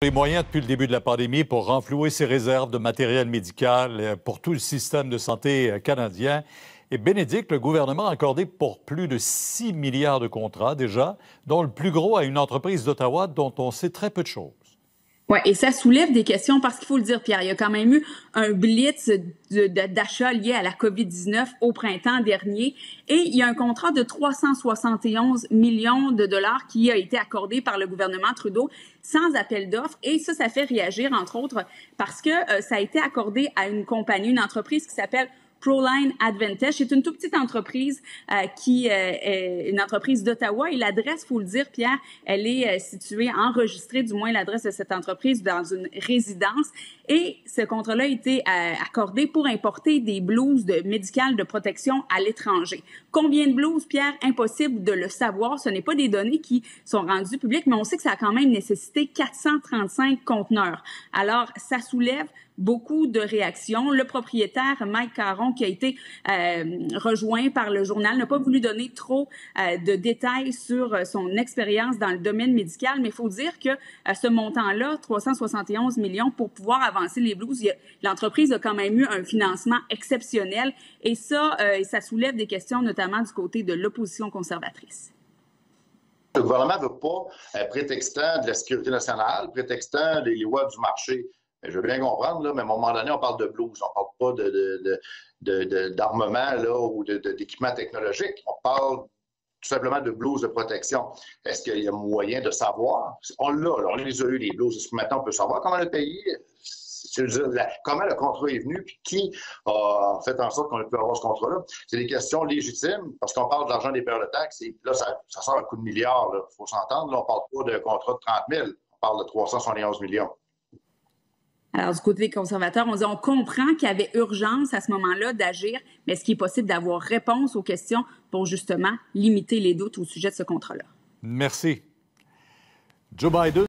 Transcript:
Les moyens depuis le début de la pandémie pour renflouer ses réserves de matériel médical pour tout le système de santé canadien. Et Bénédicte, le gouvernement a accordé pour plus de 6 milliards de contrats déjà, dont le plus gros à une entreprise d'Ottawa dont on sait très peu de choses. Oui, et ça soulève des questions parce qu'il faut le dire, Pierre, il y a quand même eu un blitz d'achat lié à la COVID-19 au printemps dernier et il y a un contrat de 371 millions de dollars qui a été accordé par le gouvernement Trudeau sans appel d'offres et ça fait réagir, entre autres, parce que ça a été accordé à une compagnie, une entreprise qui s'appelle Proline Advantage. C'est une toute petite entreprise qui est une entreprise d'Ottawa et l'adresse, faut le dire, Pierre, elle est située, enregistrée, du moins l'adresse de cette entreprise, dans une résidence. Et ce contrat-là a été accordé pour importer des blouses médicales de protection à l'étranger. Combien de blouses, Pierre? Impossible de le savoir. Ce n'est pas des données qui sont rendues publiques, mais on sait que ça a quand même nécessité 435 conteneurs. Alors, ça soulève beaucoup de réactions. Le propriétaire, Mike Caron, qui a été rejoint par le journal, n'a pas voulu donner trop de détails sur son expérience dans le domaine médical, mais il faut dire que ce montant-là, 371 millions, pour pouvoir avancer les blouses, l'entreprise a quand même eu un financement exceptionnel et ça soulève des questions, notamment du côté de l'opposition conservatrice. Le gouvernement ne veut pas, prétextant de la sécurité nationale, prétextant les lois du marché. Je veux bien comprendre, là, mais à un moment donné, on parle de blouses, on ne parle pas d'armement ou d'équipement technologique. On parle tout simplement de blouses de protection. Est-ce qu'il y a moyen de savoir? On l'a, on les a eu, les blouses. Est-ce que maintenant on peut savoir comment le pays, comment le contrat est venu, puis qui a fait en sorte qu'on ait pu avoir ce contrat-là? C'est des questions légitimes, parce qu'on parle de l'argent des paieurs de taxes, et là, ça sort un coup de milliard. Il faut s'entendre. Là, on ne parle pas d'un contrat de 30 000, on parle de 371 millions. Alors, du côté des conservateurs, on comprend qu'il y avait urgence à ce moment-là d'agir, mais est-ce qu'il est possible d'avoir réponse aux questions pour justement limiter les doutes au sujet de ce contrat-là? Merci. Joe Biden.